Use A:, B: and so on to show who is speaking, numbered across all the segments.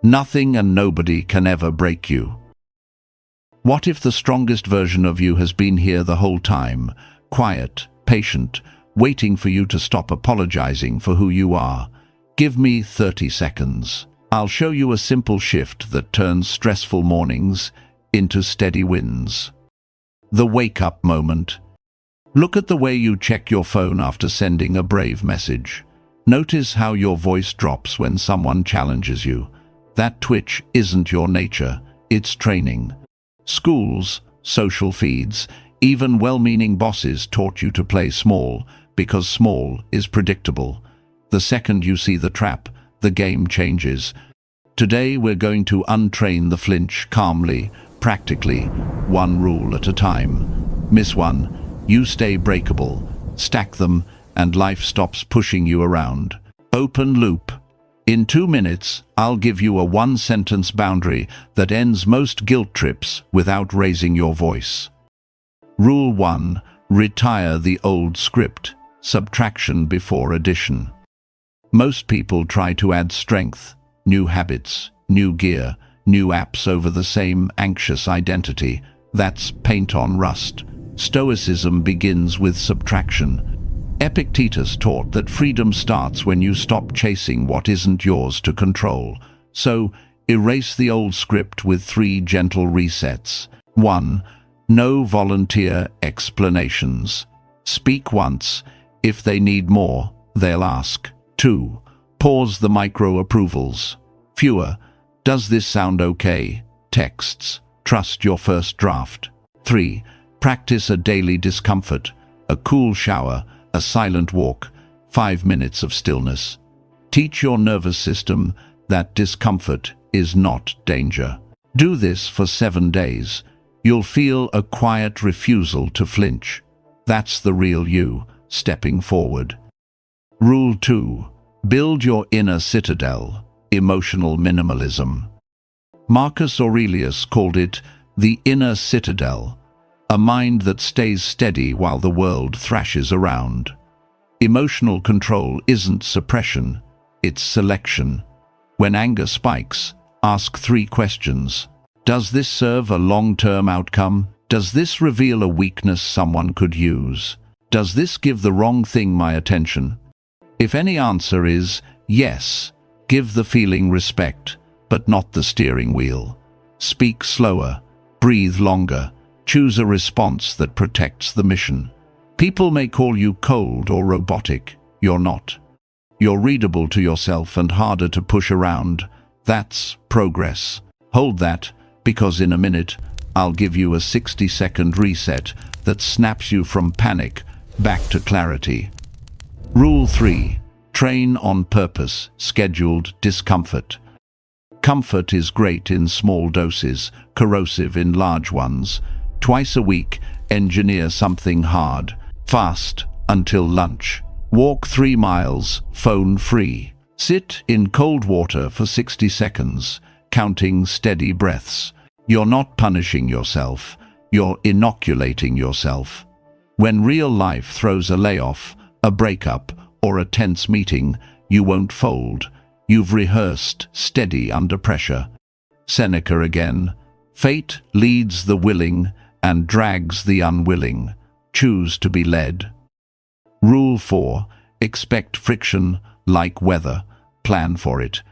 A: Nothing and nobody can ever break you. What if the strongest version of you has been here the whole time, quiet, patient, waiting for you to stop apologizing for who you are? Give me 30 seconds. I'll show you a simple shift that turns stressful mornings into steady wins. The wake-up moment. Look at the way you check your phone after sending a brave message. Notice how your voice drops when someone challenges you. That twitch isn't your nature, it's training. Schools, social feeds, even well-meaning bosses taught you to play small because small is predictable. The second you see the trap, the game changes. Today we're going to untrain the flinch calmly, practically, one rule at a time. Miss one, you stay breakable, stack them, and life stops pushing you around. Open loop. In 2 minutes, I'll give you a one-sentence boundary that ends most guilt trips without raising your voice. Rule 1. Retire the old script. Subtraction before addition. Most people try to add strength, new habits, new gear, new apps over the same anxious identity. That's paint on rust. Stoicism begins with subtraction. Epictetus taught that freedom starts when you stop chasing what isn't yours to control. So, erase the old script with 3 gentle resets. 1. No volunteer explanations. Speak once. If they need more, they'll ask. 2. Pause the micro-approvals. Fewer. Does this sound okay? Texts. Trust your first draft. 3. Practice a daily discomfort. A cool shower. A silent walk, 5 minutes of stillness. Teach your nervous system that discomfort is not danger. Do this for 7 days. You'll feel a quiet refusal to flinch. That's the real you, stepping forward. Rule 2. Build your inner citadel, emotional minimalism. Marcus Aurelius called it the inner citadel, a mind that stays steady while the world thrashes around. Emotional control isn't suppression, it's selection. When anger spikes, ask 3 questions. Does this serve a long-term outcome? Does this reveal a weakness someone could use? Does this give the wrong thing my attention? If any answer is yes, give the feeling respect, but not the steering wheel. Speak slower, breathe longer. Choose a response that protects the mission. People may call you cold or robotic. You're not. You're readable to yourself and harder to push around. That's progress. Hold that, because in a minute, I'll give you a 60-second reset that snaps you from panic back to clarity. Rule 3. Train on purpose, scheduled discomfort. Comfort is great in small doses, corrosive in large ones. Twice a week, engineer something hard. Fast until lunch. Walk 3 miles, phone free. Sit in cold water for 60 seconds, counting steady breaths. You're not punishing yourself, you're inoculating yourself. When real life throws a layoff, a breakup, or a tense meeting, you won't fold. You've rehearsed steady under pressure. Seneca again. Fate leads the willing and drags the unwilling. Choose to be led. Rule 4. Expect friction like weather. Plan for it.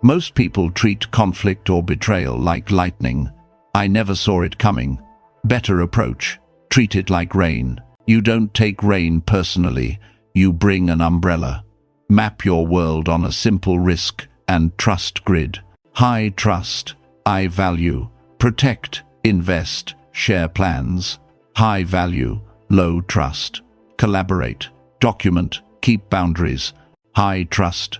A: Most people treat conflict or betrayal like lightning. I never saw it coming. Better approach. Treat it like rain. You don't take rain personally. You bring an umbrella. Map your world on a simple risk and trust grid. High trust. I value. Protect. Invest. Share plans. High value. Low trust. Collaborate. Document. Keep boundaries. High trust.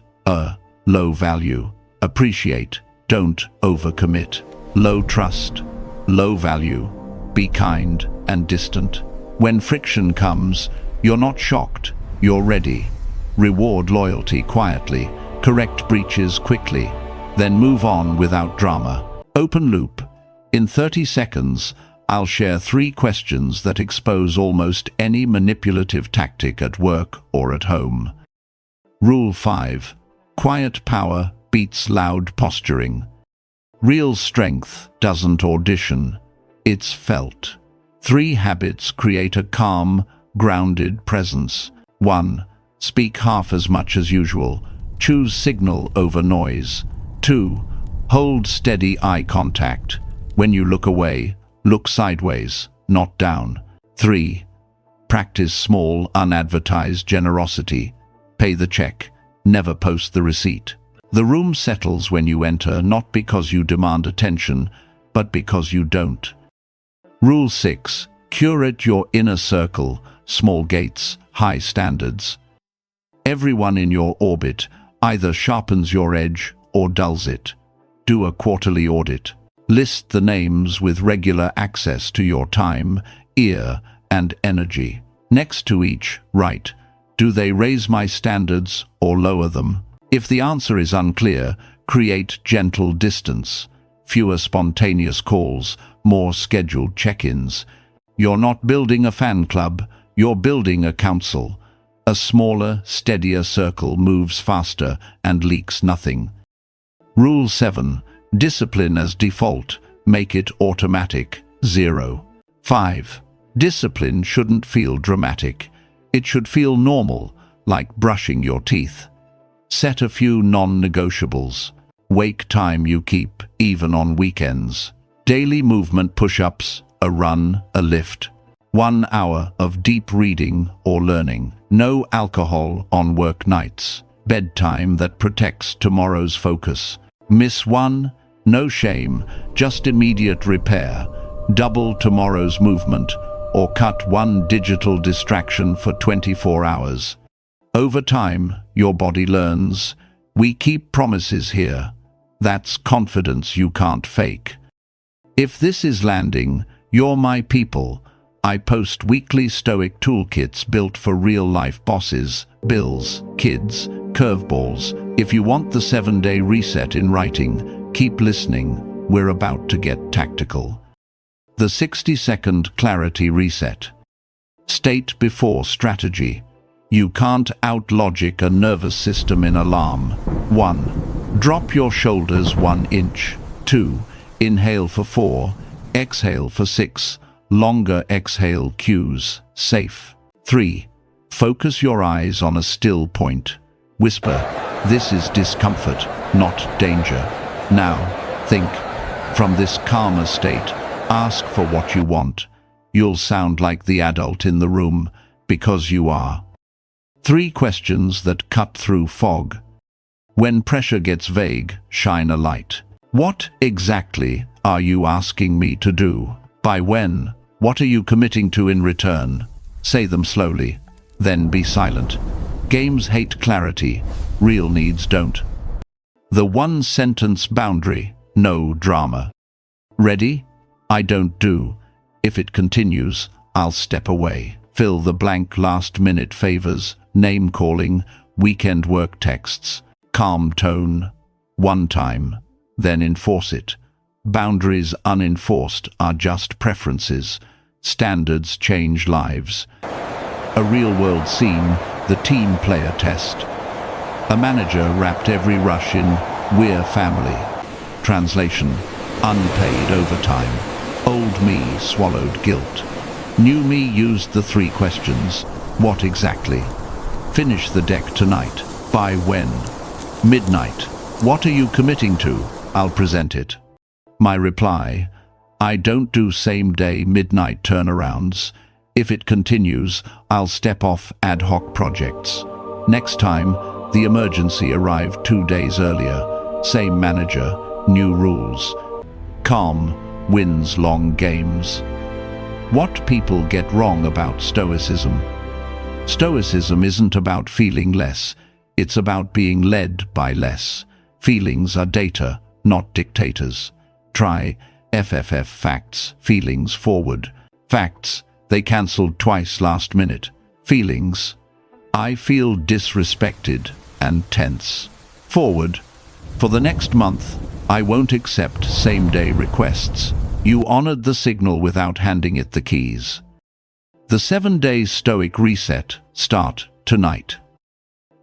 A: Low value. Appreciate. Don't overcommit. Low trust. Low value. Be kind and distant. When friction comes, you're not shocked. You're ready. Reward loyalty quietly. Correct breaches quickly. Then move on without drama. Open loop. In 30 seconds, I'll share 3 questions that expose almost any manipulative tactic at work or at home. Rule 5. Quiet power beats loud posturing. Real strength doesn't audition, it's felt. 3 habits create a calm, grounded presence. 1. Speak half as much as usual. Choose signal over noise. 2. Hold steady eye contact. When you look away, look sideways, not down. 3. Practice small, unadvertised generosity. Pay the check, never post the receipt. The room settles when you enter, not because you demand attention, but because you don't. Rule 6. Curate your inner circle, small gates, high standards. Everyone in your orbit either sharpens your edge or dulls it. Do a quarterly audit. List the names with regular access to your time, ear, and energy. Next to each, write, do they raise my standards or lower them? If the answer is unclear, create gentle distance. Fewer spontaneous calls, more scheduled check-ins. You're not building a fan club, you're building a council. A smaller, steadier circle moves faster and leaks nothing. Rule 7. Discipline as default. Make it automatic. 0. 5. Discipline shouldn't feel dramatic. It should feel normal, like brushing your teeth. Set a few non-negotiables. Wake time you keep, even on weekends. Daily movement push-ups, a run, a lift. 1 hour of deep reading or learning. No alcohol on work nights. Bedtime that protects tomorrow's focus. Miss one? No shame, just immediate repair. Double tomorrow's movement, or cut 1 digital distraction for 24 hours. Over time, your body learns. We keep promises here. That's confidence you can't fake. If this is landing, you're my people. I post weekly Stoic toolkits built for real-life bosses, bills, kids, curveballs. If you want the 7-day reset in writing, keep listening. We're about to get tactical. The 60-second clarity reset. State before strategy. You can't out-logic a nervous system in alarm. 1. Drop your shoulders 1 inch. 2. Inhale for 4. Exhale for 6. Longer exhale cues. Safe. 3. Focus your eyes on a still point. Whisper, this is discomfort, not danger. Now, think. From this calmer state, ask for what you want. You'll sound like the adult in the room, because you are. 3 questions that cut through fog. When pressure gets vague, shine a light. What exactly are you asking me to do? By when? What are you committing to in return? Say them slowly, then be silent. Games hate clarity, real needs don't. The 1-sentence boundary, no drama. Ready? I don't do. If it continues, I'll step away. Fill the blank last-minute favors, name-calling, weekend work texts. Calm tone. 1 time, then enforce it. Boundaries unenforced are just preferences. Standards change lives. A real-world scene, the team player test. A manager wrapped every rush in "We're family." Translation: unpaid overtime. Old me swallowed guilt. New me used the 3 questions. What exactly? Finish the deck tonight. By when? Midnight. What are you committing to? I'll present it. My reply: I don't do same-day midnight turnarounds. If it continues, I'll step off ad hoc projects. Next time, the emergency arrived 2 days earlier. Same manager, new rules. Calm wins long games. What people get wrong about Stoicism. Stoicism isn't about feeling less. It's about being led by less. Feelings are data, not dictators. Try FFF facts, feelings forward. Facts, they cancelled twice last minute. Feelings, I feel disrespected and tense. Forward, for the next month, I won't accept same-day requests. You honored the signal without handing it the keys. The 7-day Stoic reset start tonight.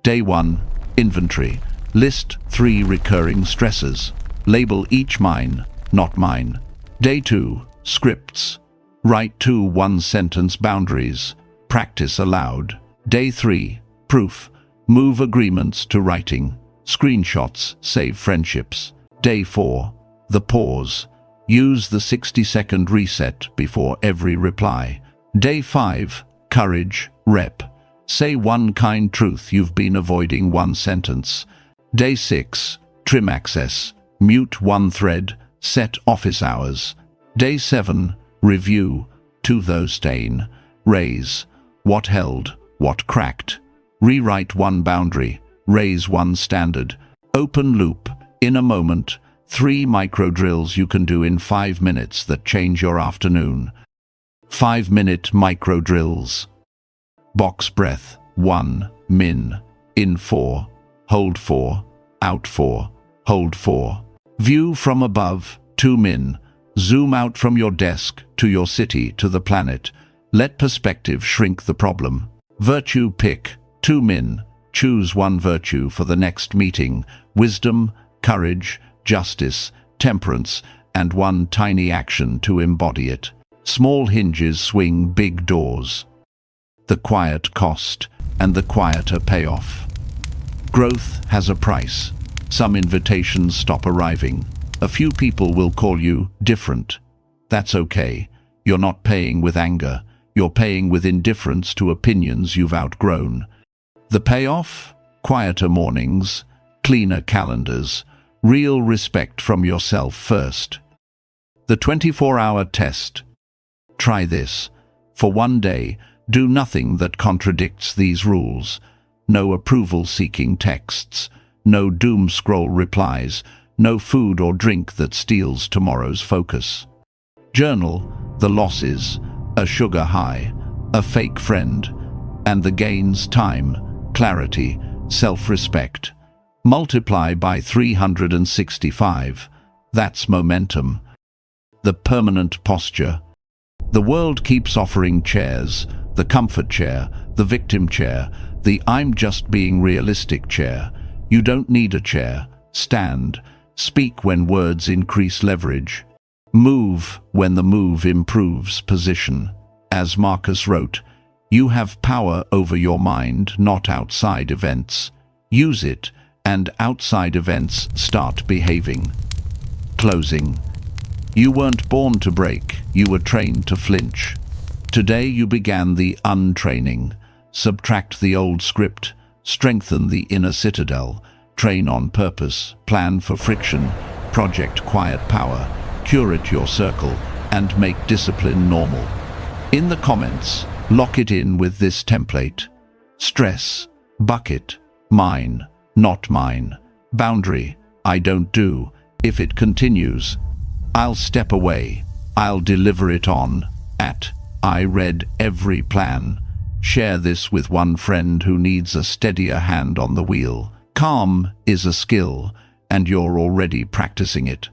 A: Day 1, inventory. List 3 recurring stresses. Label each mine, not mine. Day 2. Scripts. Write 2 one-sentence boundaries. Practice aloud. Day 3. Proof. Move agreements to writing. Screenshots save friendships. Day 4. The pause. Use the 60-second reset before every reply. Day 5. Courage. Rep. Say one kind truth you've been avoiding, one sentence. Day 6. Trim access. Mute one thread. Set office hours. Day 7. Review. To those stain. Raise. What held, what cracked. Rewrite one boundary. Raise one standard. Open loop. In a moment. 3 micro drills you can do in 5 minutes that change your afternoon. 5-minute micro drills. Box breath. 1. Min. In 4. Hold 4. Out 4. Hold 4. View from above. 2 min. Zoom out from your desk, to your city, to the planet. Let perspective shrink the problem. Virtue pick. 2 min. Choose one virtue for the next meeting. Wisdom, courage, justice, temperance, and one tiny action to embody it. Small hinges swing big doors. The quiet cost and the quieter payoff. Growth has a price. Some invitations stop arriving. A few people will call you different. That's okay. You're not paying with anger. You're paying with indifference to opinions you've outgrown. The payoff? Quieter mornings, cleaner calendars, real respect from yourself first. The 24-hour test. Try this. For one day, do nothing that contradicts these rules. No approval-seeking texts, no doom-scroll replies, no food or drink that steals tomorrow's focus. Journal the losses, a sugar high, a fake friend, and the gains: time, clarity, self-respect. Multiply by 365. That's momentum. The permanent posture. The world keeps offering chairs, the comfort chair, the victim chair, the I'm just being realistic chair. You don't need a chair. Stand. Speak when words increase leverage. Move when the move improves position. As Marcus wrote, you have power over your mind, not outside events. Use it, and outside events start behaving. Closing. You weren't born to break, you were trained to flinch. Today you began the untraining. Subtract the old script, strengthen the inner citadel, train on purpose, plan for friction, project quiet power, curate your circle, and make discipline normal. In the comments, lock it in with this template. Stress, bucket, mine, not mine. Boundary, I don't do. If it continues, I'll step away. I'll deliver it on. I read every plan. Share this with one friend who needs a steadier hand on the wheel. Calm is a skill, and you're already practicing it.